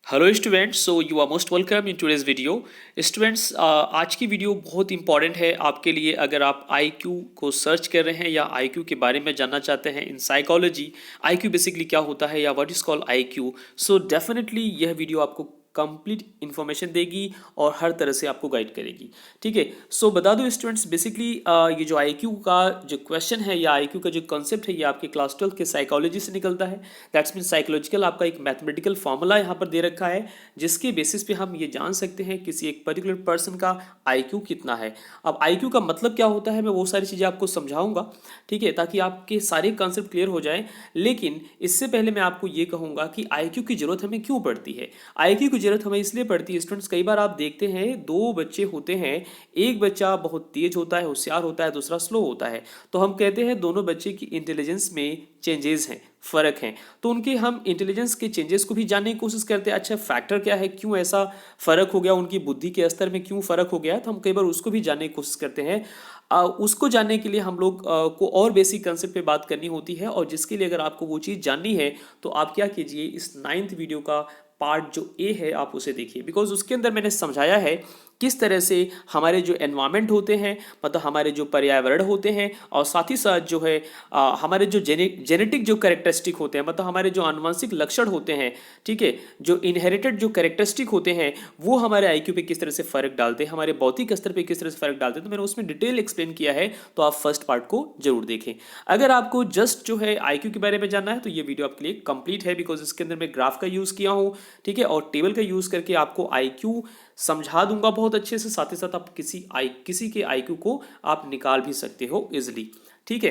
Hello students, so you are most welcome in today's video. Students, आज की video बहुत important है आपके लिए। अगर आप आईक्यू को सर्च कर रहे हैं या आईक्यू के बारे में जानना चाहते हैं इन साइकोलॉजी, आईक्यू बेसिकली क्या होता है या what is called IQ, so definitely यह वीडियो आपको कंप्लीट इन्फॉर्मेशन देगी और हर तरह से आपको गाइड करेगी। ठीक है, सो बता दो स्टूडेंट्स, बेसिकली ये जो आईक्यू का जो क्वेश्चन है या आईक्यू का जो कॉन्सेप्ट है ये आपके क्लास 12 के साइकोलॉजी से निकलता है। दैट्स मीन साइकोलॉजिकल आपका एक मैथमेटिकल फॉर्मूला यहाँ पर दे रखा है जिसके बेसिस पे हम ये जान सकते हैं किसी एक पर्टिकुलर पर्सन का आईक्यू कितना है। अब आईक्यू का मतलब क्या होता है मैं वो सारी चीज़ें आपको समझाऊंगा, ठीक है, ताकि आपके सारे कॉन्सेप्ट क्लियर हो जाए। लेकिन इससे पहले मैं आपको ये कहूँगा कि आईक्यू की जरूरत हमें क्यों पड़ती है। आईक्यू की जरूरत हमें इसलिए पड़ती है स्टूडेंट्स, कई बार आप देखते हैं दो बच्चे होते हैं, एक बच्चा बहुत तेज होता है, होशियार होता है, दूसरा स्लो होता है, तो हम कहते हैं दोनों बच्चे की इंटेलिजेंस में चेंजेस हैं, फर्क हैं। तो उनके हम इंटेलिजेंस के चेंजेस को भी जानने की कोशिश करते हैं। अच्छा, फैक्टर क्या है, क्यों ऐसा फर्क हो गया, उनकी बुद्धि के स्तर में क्यों फर्क हो गया, तो हम कई बार उसको भी जानने की कोशिश करते हैं। उसको जानने के लिए हम लोग को और बेसिक कंसेप्ट पे बात करनी होती है, और जिसके लिए अगर आपको वो चीज़ जाननी है तो आप क्या कीजिए, इस 9th वीडियो का पार्ट जो ए है आप उसे देखिए, बिकॉज उसके अंदर मैंने समझाया है किस तरह से हमारे जो एनवायरमेंट होते हैं, मतलब हमारे जो पर्यावरण होते हैं, और साथ ही साथ जो है हमारे जो जेनेटिक जो कैरेक्टरिस्टिक होते हैं, मतलब हमारे जो आनुवंशिक लक्षण होते हैं, ठीक है, जो इनहेरिटेड जो कैरेक्टरिस्टिक होते हैं, वो हमारे आईक्यू पे किस तरह से फर्क डालते हैं, हमारे भौतिक स्तर पे किस तरह से फर्क डालते हैं। तो मैंने उसमें डिटेल एक्सप्लेन किया है, तो आप फर्स्ट पार्ट को जरूर देखें। अगर आपको जस्ट जो है आईक्यू के बारे में जानना है तो ये वीडियो आपके लिए कंप्लीट है, बिकॉज इसके अंदर मैं ग्राफ का यूज़ किया हूँ, ठीक है, और टेबल का यूज़ करके आपको आईक्यू समझा दूंगा बहुत अच्छे से। साथ ही साथ आप किसी के आईक्यू को आप निकाल भी सकते हो इजिली, ठीक है।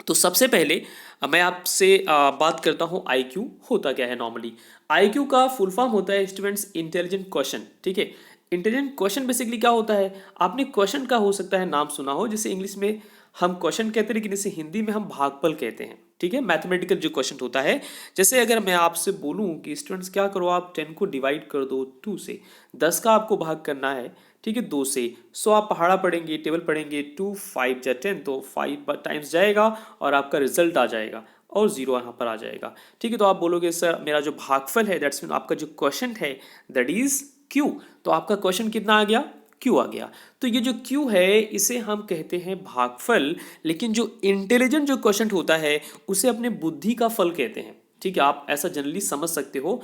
तो सबसे पहले मैं आपसे बात करता हूं आईक्यू होता क्या है नॉर्मली। आईक्यू का फुल फॉर्म होता है स्टूडेंट्स इंटेलिजेंट क्वेश्चन, ठीक है। इंटेलिजेंट क्वेश्चन बेसिकली क्या होता है, आपने क्वेश्चन का हो सकता है नाम सुना हो, जिसे इंग्लिश में हम क्वेश्चन कहते हैं लेकिन इसे हिंदी में हम भागफल कहते हैं, ठीक है। मैथमेटिकल जो क्वेश्चन होता है, जैसे अगर मैं आपसे बोलूं कि स्टूडेंट्स क्या करो, आप 10 को डिवाइड कर दो 2 से, 10 का आपको भाग करना है, ठीक है, 2 से। सो आप पहाड़ा पढ़ेंगे, टेबल पढ़ेंगे, 2 5 जा 10, तो 5 टाइम्स जाएगा और आपका रिजल्ट आ जाएगा और 0 यहाँ पर आ जाएगा, ठीक है। तो आप बोलोगे सर मेरा जो भागफल है, दैट्स मीन आपका जो क्वेश्चन है दैट इज क्यू। तो आपका क्वेश्चन कितना आ गया, क्यू आ गया। तो ये जो क्यू है इसे हम कहते हैं भागफल, लेकिन जो इंटेलिजेंट जो क्वेश्चन होता है उसे अपने बुद्धि का फल कहते हैं, ठीक है। आप ऐसा जनरली समझ सकते हो,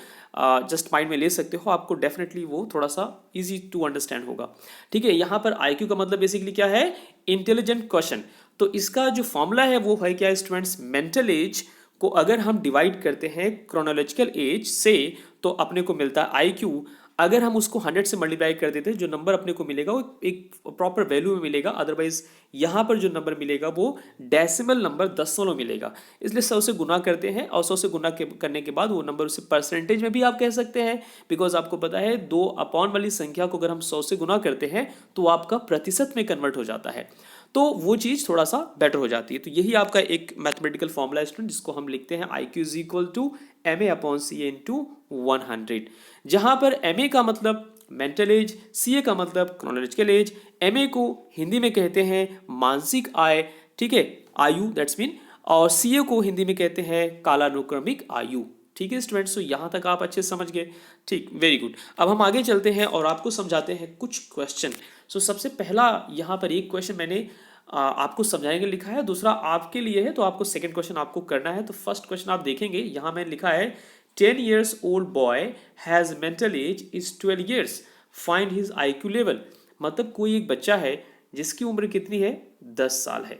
जस्ट माइंड में ले सकते हो, आपको डेफिनेटली वो थोड़ा सा इजी टू अंडरस्टैंड होगा, ठीक है। यहाँ पर आईक्यू का मतलब बेसिकली क्या है, इंटेलिजेंट क्वेश्चन। तो इसका जो फॉर्मूला है वो है क्या स्टूडेंट्स, मेंटल एज को अगर हम डिवाइड करते हैं क्रोनोलॉजिकल एज से तो अपने को मिलता है आईक्यू। अगर हम उसको 100 से मल्टीप्लाई कर देते हैं, जो नंबर अपने को मिलेगा वो एक प्रॉपर वैल्यू में मिलेगा, अदरवाइज यहाँ पर जो नंबर मिलेगा वो डेसिमल नंबर दशमलव मिलेगा। इसलिए 100 से गुना करते हैं और 100 से गुना करने के बाद वो नंबर उसे परसेंटेज में भी आप कह सकते हैं, बिकॉज आपको पता है 2 अपॉन वाली संख्या को अगर हम 100 से गुना करते हैं तो आपका प्रतिशत में कन्वर्ट हो जाता है, तो वो चीज़ थोड़ा सा बेटर हो जाती है। तो यही आपका एक मैथमेटिकल फॉर्मूला स्टूडेंट, जिसको हम लिखते हैं I Q is equal to M A upon C A into 100, जहाँ पर एम ए का मतलब मेंटल एज, सी ए का मतलब क्रोनोलॉजिकल एज, एम ए को हिंदी में कहते हैं मानसिक आय, ठीक है, आयु दैट्स मीन, और सी ए को हिंदी में कहते हैं कालानुक्रमिक आयु, ठीक है स्टूडेंट्स। तो यहाँ तक आप अच्छे समझ गए, ठीक, वेरी गुड। अब हम आगे चलते हैं और आपको समझाते हैं कुछ क्वेश्चन। सो सबसे पहला यहाँ पर एक क्वेश्चन मैंने आपको समझाएंगे लिखा है, दूसरा आपके लिए है, तो आपको सेकंड क्वेश्चन आपको करना है। तो फर्स्ट क्वेश्चन आप देखेंगे, यहाँ मैंने लिखा है 10 years old boy has mental age is 12 years, find his IQ level। मतलब कोई एक बच्चा है जिसकी उम्र कितनी है, 10 साल है,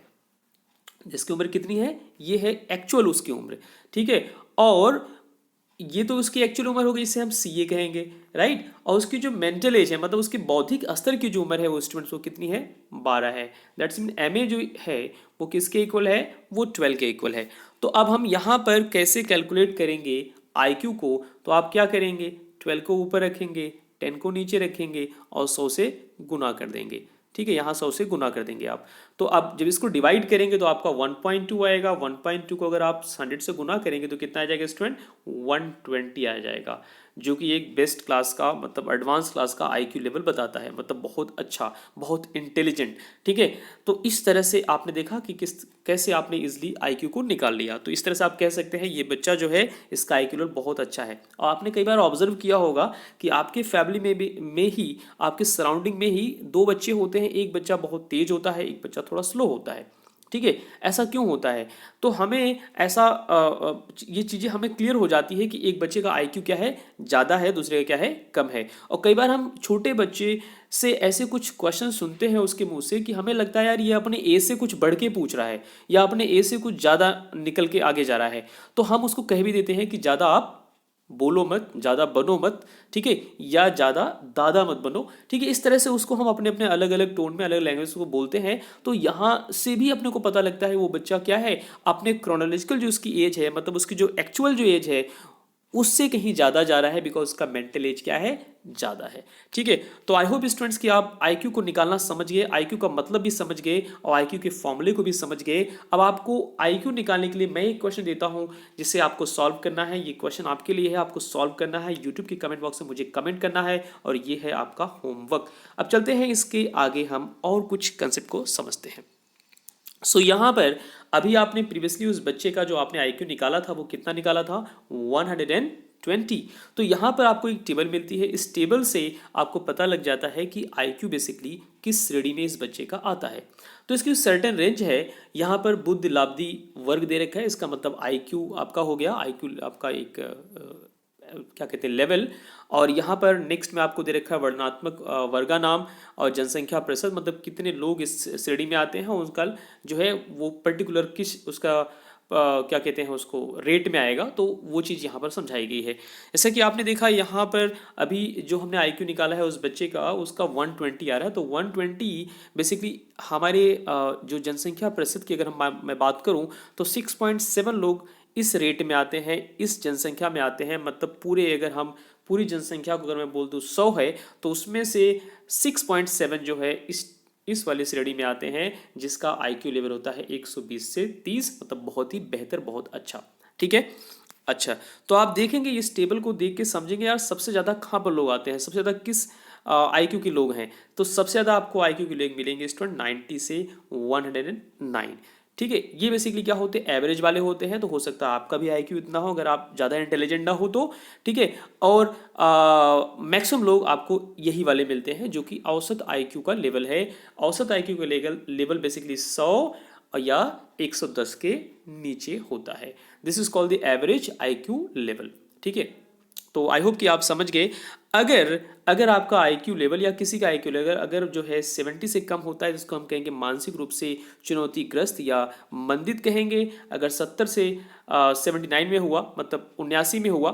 जिसकी उम्र कितनी है, ये है एक्चुअल उसकी उम्र, ठीक है। और ये तो उसकी एक्चुअल उम्र हो गई, इसे हम सीए कहेंगे, राइट। और उसकी जो मेंटल एज है, मतलब उसकी बौद्धिक स्तर की जो उम्र है वो स्टूडेंट्स वो कितनी है, 12 है। दैट्स मीन एमए जो है वो किसके इक्वल है, वो 12 के इक्वल है। तो अब हम यहाँ पर कैसे कैलकुलेट करेंगे आईक्यू को, तो आप क्या करेंगे, 12 को ऊपर रखेंगे, 10 को नीचे रखेंगे और 100 से गुना कर देंगे, ठीक है, यहाँ 100 से गुना कर देंगे आप। तो आप जब इसको डिवाइड करेंगे तो आपका 1.2 आएगा। 1.2 को अगर आप 100 से गुना करेंगे तो कितना आ जाएगा स्टूडेंट? 120 आ जाएगा, जो कि एक बेस्ट क्लास का मतलब एडवांस क्लास का आईक्यू लेवल बताता है, मतलब बहुत अच्छा, बहुत इंटेलिजेंट। ठीक है, तो इस तरह से आपने देखा कि कैसे आपने इजीली आईक्यू को निकाल लिया। तो इस तरह से आप कह सकते हैं ये बच्चा जो है इसका आईक्यू लेवल बहुत अच्छा है। और आपने कई बार ऑब्जर्व किया होगा कि आपके फैमिली में ही आपके सराउंडिंग में ही दो बच्चे होते हैं, एक बच्चा बहुत तेज होता है, एक बच्चा थोड़ा स्लो होता है। ठीक है, ऐसा क्यों होता है? तो हमें ऐसा ये चीज़ें हमें क्लियर हो जाती है कि एक बच्चे का आईक्यू क्या है, ज़्यादा है, दूसरे का क्या है, कम है। और कई बार हम छोटे बच्चे से ऐसे कुछ क्वेश्चन सुनते हैं उसके मुंह से कि हमें लगता है यार ये अपने ए से कुछ बढ़ के पूछ रहा है या अपने ए से कुछ ज़्यादा निकल के आगे जा रहा है, तो हम उसको कह भी देते हैं कि ज़्यादा आप बोलो मत, ज़्यादा बनो मत। ठीक है, या ज़्यादा दादा मत बनो। ठीक है, इस तरह से उसको हम अपने अपने अलग अलग टोन में अलग लैंग्वेज को बोलते हैं। तो यहाँ से भी अपने को पता लगता है वो बच्चा क्या है, अपने क्रोनोलॉजिकल जो उसकी एज है, मतलब उसकी जो एक्चुअल जो एज है उससे कहीं ज़्यादा जा रहा है, बिकॉज उसका मेंटल एज क्या है, ज़्यादा है। ठीक है, तो आई होप स्टूडेंट्स कि आप आईक्यू को निकालना समझ गए, आईक्यू का मतलब भी समझ गए और आईक्यू के फॉर्मूले को भी समझ गए। अब आपको आईक्यू निकालने के लिए मैं एक क्वेश्चन देता हूं जिसे आपको सॉल्व करना है। ये क्वेश्चन आपके लिए है, आपको सॉल्व करना है, यूट्यूब के कमेंट बॉक्स में मुझे कमेंट करना है और ये है आपका होमवर्क। अब चलते हैं इसके आगे, हम और कुछ कंसेप्ट को समझते हैं। सो यहाँ पर अभी आपने प्रीवियसली उस बच्चे का जो आपने आईक्यू निकाला था वो कितना निकाला था, 120। तो यहाँ पर आपको एक टेबल मिलती है, इस टेबल से आपको पता लग जाता है कि आईक्यू बेसिकली किस श्रेणी में इस बच्चे का आता है। तो इसकी सर्टेन रेंज है, यहाँ पर बुद्धि लाब्दी वर्ग दे रखा है, इसका मतलब आईक्यू आपका हो गया, आईक्यू आपका एक क्या कहते हैं लेवल। और यहाँ पर नेक्स्ट में आपको दे रखा है वर्णात्मक वर्गा नाम और जनसंख्या प्रतिशत, मतलब कितने लोग इस श्रेणी में आते हैं, उनका जो है वो पर्टिकुलर किस उसका क्या कहते हैं उसको रेट में आएगा, तो वो चीज़ यहाँ पर समझाई गई है। जैसा कि आपने देखा यहाँ पर अभी जो हमने आईक्यू निकाला है उस बच्चे का, उसका 120 आ रहा है। तो 120 बेसिकली हमारे जो जनसंख्या प्रतिशत की अगर मैं बात करूँ तो 6.7 लोग इस रेट में आते हैं, इस जनसंख्या में आते हैं। मतलब पूरे अगर हम पूरी जनसंख्या को अगर मैं बोल दूँ 100 है तो उसमें से 6.7 जो है इस वाली श्रेणी में आते हैं, जिसका आईक्यू लेवल होता है 120 से 30, मतलब बहुत ही बेहतर, बहुत अच्छा। ठीक है, अच्छा, तो आप देखेंगे इस टेबल को देख के समझेंगे यार सबसे ज़्यादा कहाँ पर लोग आते हैं, सबसे ज़्यादा किस आईक्यू के लोग हैं। तो सबसे ज़्यादा आपको आईक्यू के लोग मिलेंगे स्टूडेंट 90 से 109। ठीक है, ये बेसिकली क्या होते हैं, एवरेज वाले होते हैं। तो हो सकता है आपका भी आईक्यू इतना हो अगर आप ज़्यादा इंटेलिजेंट ना हो तो। ठीक है, और मैक्सिमम लोग आपको यही वाले मिलते हैं जो कि औसत आईक्यू का लेवल है। औसत आईक्यू का लेवल बेसिकली 100 या 110 के नीचे होता है। This is called the average IQ level. ठीक है, तो आई होप कि आप समझ गए। अगर अगर आपका आईक्यू लेवल या किसी का आईक्यू लेवल अगर जो है 70 से कम होता है, जिसको हम कहेंगे मानसिक रूप से चुनौतीग्रस्त या मंदित कहेंगे। अगर 70 से 79 में हुआ, मतलब 79 में हुआ,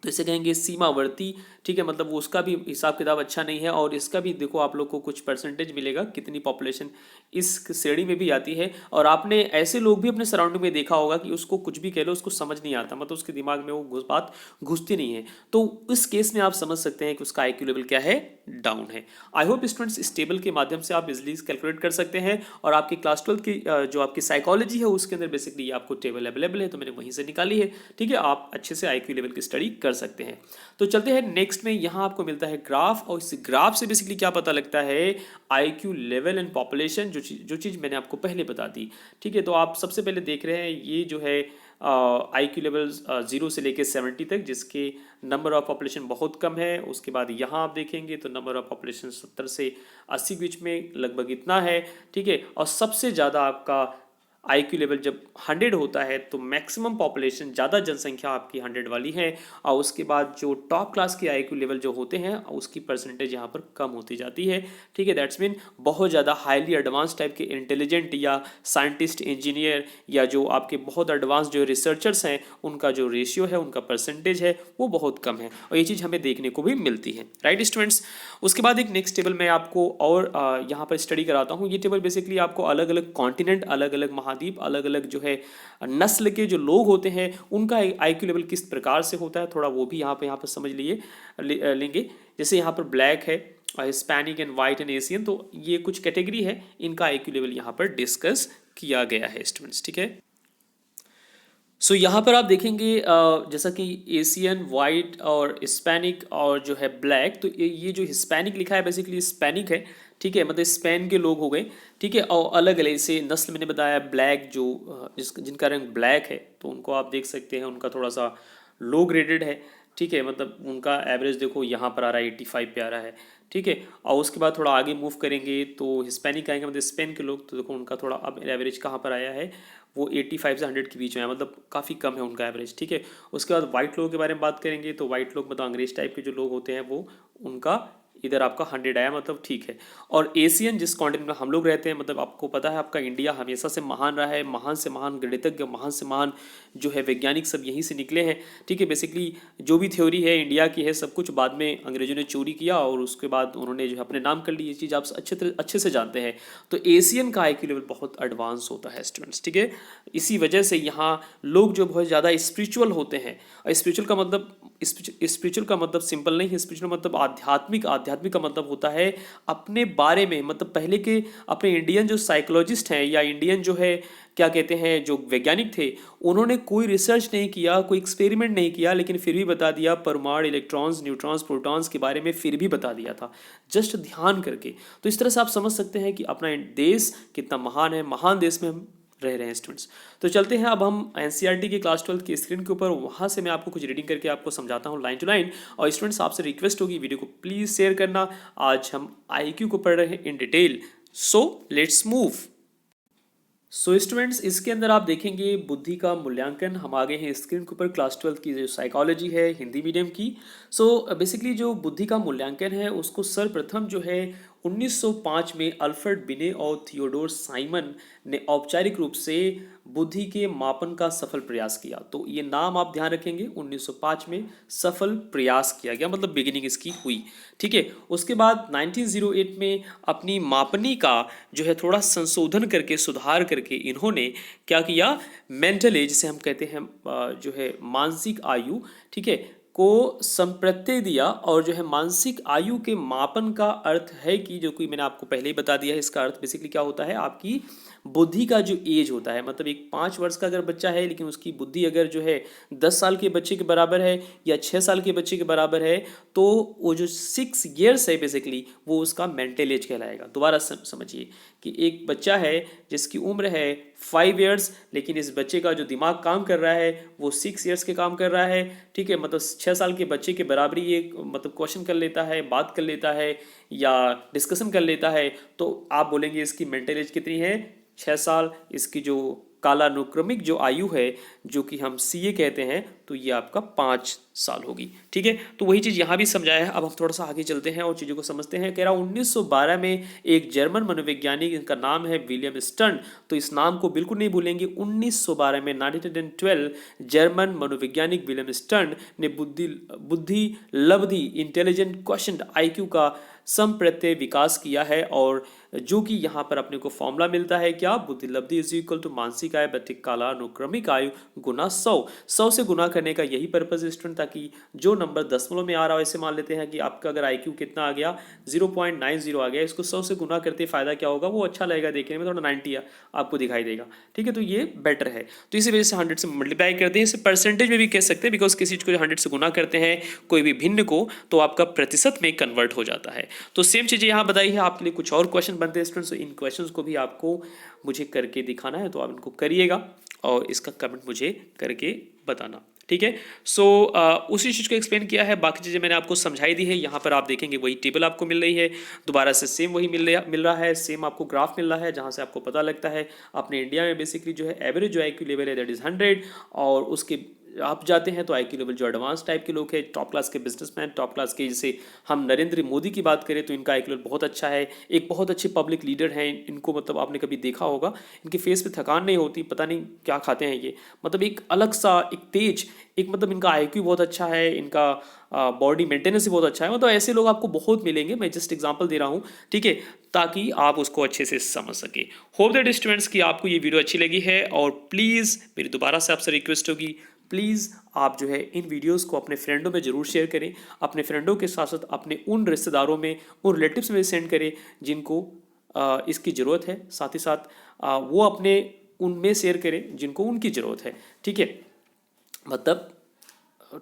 तो इसे कहेंगे सीमावर्ती। ठीक है, मतलब वो उसका भी हिसाब किताब अच्छा नहीं है। और इसका भी देखो आप लोग को कुछ परसेंटेज मिलेगा, कितनी पॉपुलेशन इस श्रेणी में भी आती है। और आपने ऐसे लोग भी अपने सराउंडिंग में देखा होगा कि उसको कुछ भी कह लो उसको समझ नहीं आता, मतलब उसके दिमाग में वो बात घुसती नहीं है। तो इस केस में आप समझ सकते हैं कि उसका आईक्यू लेवल क्या है, डाउन है। आई होप स्टूडेंट्स इस टेबल के माध्यम से आप इजिली कैलकुलेट कर सकते हैं। और आपकी क्लास 12 की जो आपकी साइकोलॉजी है उसके अंदर बेसिकली आपको टेबल अवेलेबल है, तो मैंने वहीं से निकाली है। ठीक है, आप अच्छे से आईक्यू लेवल की स्टडी कर सकते हैं। तो चलते हैं नेक्स्ट में, यहाँ आपको मिलता है ग्राफ। और इस ग्राफ से बेसिकली क्या पता लगता है, आईक्यू लेवल एंड पॉपुलेशन, जो चीज़ मैंने आपको पहले बता दी। ठीक है, तो आप सबसे पहले देख रहे हैं ये जो है आईक्यू लेवल 0 से लेके 70 तक, जिसके नंबर ऑफ पॉपुलेशन बहुत कम है। उसके बाद यहाँ आप देखेंगे तो नंबर ऑफ पॉपुलेशन 70 से 80 के बीच में लगभग इतना है। ठीक है, और सबसे ज़्यादा आपका आईक्यू लेवल जब 100 होता है तो मैक्सिमम पॉपुलेशन, ज़्यादा जनसंख्या आपकी 100 वाली है। और उसके बाद जो टॉप क्लास के आईक्यू लेवल जो होते हैं उसकी परसेंटेज यहाँ पर कम होती जाती है। ठीक है, दैट्स मीन बहुत ज़्यादा हाईली एडवांस टाइप के इंटेलिजेंट या साइंटिस्ट, इंजीनियर या जो आपके बहुत एडवांस जो रिसर्चर्स हैं उनका जो रेशियो है, उनका परसेंटेज है वो बहुत कम है। और ये चीज़ हमें देखने को भी मिलती है। राइट स्टूडेंट्स, उसके बाद एक नेक्स्ट टेबल मैं आपको और यहाँ पर स्टडी कराता हूँ। ये टेबल बेसिकली आपको अलग अलग कॉन्टिनेंट, अलग अलग महाद्वीप, अलग अलग जो है नस्ल के जो लोग होते हैं उनका आईक्यू लेवल किस प्रकार से होता है, थोड़ा वो भी यहाँ पर समझ लेंगे। जैसे यहाँ पर ब्लैक है, Hispanic and white and Asian, तो ये कुछ कैटेगरी है, इनका आईक्यू लेवल यहाँ पर डिस्कस किया गया है स्टूडेंट्स, ठीक है। सो यहाँ पर आप देखेंगे जैसा कि एशियन, वाइट और हिस्पैनिक और जो है ब्लैक, तो ये जो हिस्पैनिक लिखा है बेसिकली हिस्पैनिक है, ठीक है, मतलब स्पेन के लोग हो गए, ठीक है। और अलग अलग से नस्ल मैंने बताया, ब्लैक जो जिनका रंग ब्लैक है, तो उनको आप देख सकते हैं उनका थोड़ा सा लो ग्रेडेड है, ठीक है, मतलब उनका एवरेज देखो यहाँ पर आ रहा है 85 पे आ रहा है, ठीक है। और उसके बाद थोड़ा आगे मूव करेंगे तो हिस्पैनिक आएंगे, मतलब स्पेन के लोग, तो देखो उनका थोड़ा अब एवरेज कहाँ पर आया है, वो 85 से 100 के बीच में है, मतलब काफ़ी कम है उनका एवरेज, ठीक है। उसके बाद वाइट लोगों के बारे में बात करेंगे तो वाइट लोग मतलब अंग्रेज टाइप के जो लोग होते हैं वो उनका इधर आपका 100 आया, मतलब ठीक है। और एशियन जिस कॉन्टिनेंट में हम लोग रहते हैं, मतलब आपको पता है आपका इंडिया हमेशा से महान रहा है, महान से महान गणितज्ञ, महान से महान जो है वैज्ञानिक सब यहीं से निकले हैं, ठीक है। बेसिकली जो भी थ्योरी है इंडिया की है, सब कुछ बाद में अंग्रेजों ने चोरी किया और उसके बाद उन्होंने जो है अपने नाम कर ली, ये चीज़ आप अच्छे से जानते हैं। तो एशियन का आईक्यू लेवल बहुत एडवांस होता है स्टूडेंट्स, ठीक है। इसी वजह से यहाँ लोग जो बहुत ज़्यादा स्पिरिचुअल होते हैं, और स्पिरिचुअल का मतलब सिंपल नहीं है, स्पिरिचुअल मतलब आध्यात्मिक, आध्यात्मिक का मतलब होता है अपने बारे में, मतलब पहले के अपने इंडियन जो साइकोलॉजिस्ट हैं या इंडियन जो है क्या कहते हैं जो वैज्ञानिक थे, उन्होंने कोई रिसर्च नहीं किया, कोई एक्सपेरिमेंट नहीं किया, लेकिन फिर भी बता दिया परमाणु, इलेक्ट्रॉन्स, न्यूट्रॉन्स, प्रोटॉन्स के बारे में फिर भी बता दिया था, जस्ट ध्यान करके। तो इस तरह से आप समझ सकते हैं कि अपना देश कितना महान है, महान देश में हम रह रहे हैं स्टूडेंट्स। तो चलते हैं अब हम एनसीईआरटी की क्लास 12 की स्क्रीन के ऊपर, वहाँ से मैं आपको कुछ रीडिंग करके आपको समझाता हूँ लाइन टू लाइन। और स्टूडेंट्स आपसे रिक्वेस्ट होगी वीडियो को प्लीज़ शेयर करना। आज हम आईक्यू को पढ़ रहे हैं in detail, so let's move. So students इसके अंदर आप देखेंगे बुद्धि का मूल्यांकन, हम आ गए हैं स्क्रीन के ऊपर क्लास 12 की जो साइकोलॉजी है हिंदी मीडियम की। सो बेसिकली जो बुद्धि का मूल्यांकन है उसको सर्वप्रथम जो है 1905 में अल्फ्रेड बिने और थियोडोर साइमन ने औपचारिक रूप से बुद्धि के मापन का सफल प्रयास किया। तो ये नाम आप ध्यान रखेंगे, 1905 में सफल प्रयास किया गया, मतलब बिगिनिंग इसकी हुई, ठीक है। उसके बाद 1908 में अपनी मापनी का जो है थोड़ा संशोधन करके, सुधार करके इन्होंने क्या किया, मेंटल एज जिसे हम कहते हैं जो है मानसिक आयु, ठीक है, को संप्रत्यय दिया। और जो है मानसिक आयु के मापन का अर्थ है कि जो कि मैंने आपको पहले ही बता दिया है, इसका अर्थ बेसिकली क्या होता है, आपकी बुद्धि का जो एज होता है, मतलब एक 5 वर्ष का अगर बच्चा है लेकिन उसकी बुद्धि अगर जो है 10 साल के बच्चे के बराबर है या 6 साल के बच्चे के बराबर है, तो वो जो 6 ईयर्स है बेसिकली वो उसका मेंटल एज कहलाएगा। दोबारा समझिए कि एक बच्चा है जिसकी उम्र है 5 ईयर्स, लेकिन इस बच्चे का जो दिमाग काम कर रहा है वो 6 ईयर्स के काम कर रहा है, ठीक है। मतलब 6 साल के बच्चे के बराबरी ये मतलब क्वेश्चन कर लेता है, बात कर लेता है या डिस्कशन कर लेता है, तो आप बोलेंगे इसकी मेंटल एज कितनी है, 6 साल। इसकी जो कालानुक्रमिक जो आयु है जो कि हम सीए कहते हैं, तो ये आपका 5 साल होगी, ठीक है। तो वही चीज़ यहाँ भी समझाया है। अब हम थोड़ा सा आगे चलते हैं और चीज़ों को समझते हैं। कह रहा 1912 में एक जर्मन मनोवैज्ञानिक, इनका नाम है विलियम स्टर्न, तो इस नाम को बिल्कुल नहीं भूलेंगे। 1912 में 1912 जर्मन मनोवैज्ञानिक विलियम स्टर्न ने बुद्धि लब्धि इंटेलिजेंट क्वेश्चन आईक्यू का संप्रत्यय विकास किया है, और जो कि यहाँ पर अपने को फॉर्मूला मिलता है क्या, बुद्धि लब्धि इज इक्वल टू मानसिक आयु बटे कालानुक्रमिक आयु गुना 100 से गुना करने का यही पर्पज है स्टूडेंट, ताकि जो नंबर दशमलव में आ रहा है, ऐसे मान लेते हैं कि आपका अगर आईक्यू कितना आ गया 0.90 आ गया, इसको 100 से गुना करते फायदा क्या होगा, वो अच्छा लगेगा देखने में, थोड़ा 90 आपको दिखाई देगा, ठीक है। तो ये बेटर है, तो इसी वजह से 100 से मल्टीप्लाई करते हैं। इसे परसेंटेज में भी कह सकते हैं, बिकॉज किसी चीज़ को 100 से गुना करते हैं कोई भी भिन्न को, तो आपका प्रतिशत में कन्वर्ट हो जाता है। तो सेम चीज़ें यहाँ बताई है, आपके लिए कुछ और क्वेश्चन बनते हैं स्टूडेंट्स, इन क्वेश्चंस को भी आपको मुझे करके दिखाना है, तो आप इनको करिएगा और इसका कमेंट मुझे करके बताना, ठीक है। सो उसी चीज़ को एक्सप्लेन किया है, बाकी चीज़ें मैंने आपको समझाई दी है। यहाँ पर आप देखेंगे वही टेबल आपको मिल रही है, दोबारा से सेम वही मिल रहा है, सेम आपको ग्राफ मिल रहा है, जहाँ से आपको पता लगता है अपने इंडिया में बेसिकली जो है एवरेज जो आईक्यू लेवल है दैट इज़ 100, और उसके आप जाते हैं तो आईक्यू लेवल जो एडवांस टाइप के लोग हैं, टॉप क्लास के बिजनेसमैन, टॉप क्लास के, जैसे हम नरेंद्र मोदी की बात करें तो इनका आईक्यू लेवल बहुत अच्छा है। एक बहुत अच्छे पब्लिक लीडर हैं, इनको मतलब आपने कभी देखा होगा, इनके फेस पे थकान नहीं होती, पता नहीं क्या खाते हैं ये, मतलब एक अलग सा एक तेज, एक मतलब इनका आईक्यू बहुत अच्छा है, इनका बॉडी मेंटेनेंस भी बहुत अच्छा है। मतलब ऐसे लोग आपको बहुत मिलेंगे, मैं जस्ट एग्जांपल दे रहा हूँ, ठीक है, ताकि आप उसको अच्छे से समझ सके। होप दैट स्टूडेंट्स कि आपको ये वीडियो अच्छी लगी है, और प्लीज़ मेरी दोबारा से आपसे रिक्वेस्ट होगी, प्लीज़ आप जो है इन वीडियोस को अपने फ्रेंडों में ज़रूर शेयर करें, अपने फ्रेंडों के साथ साथ अपने उन रिश्तेदारों में, उन रिलेटिव्स में सेंड करें जिनको इसकी ज़रूरत है। साथ ही साथ वो अपने उनमें शेयर करें जिनको उनकी ज़रूरत है। ठीक है, मतलब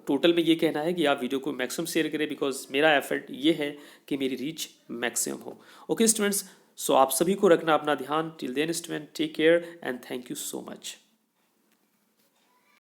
टोटल में ये कहना है कि आप वीडियो को मैक्सिमम शेयर करें, बिकॉज मेरा एफर्ट ये है कि मेरी रीच मैक्सिमम हो। ओके स्टूडेंट्स, सो आप सभी को रखना अपना ध्यान। Till then student, take care and thank you so much.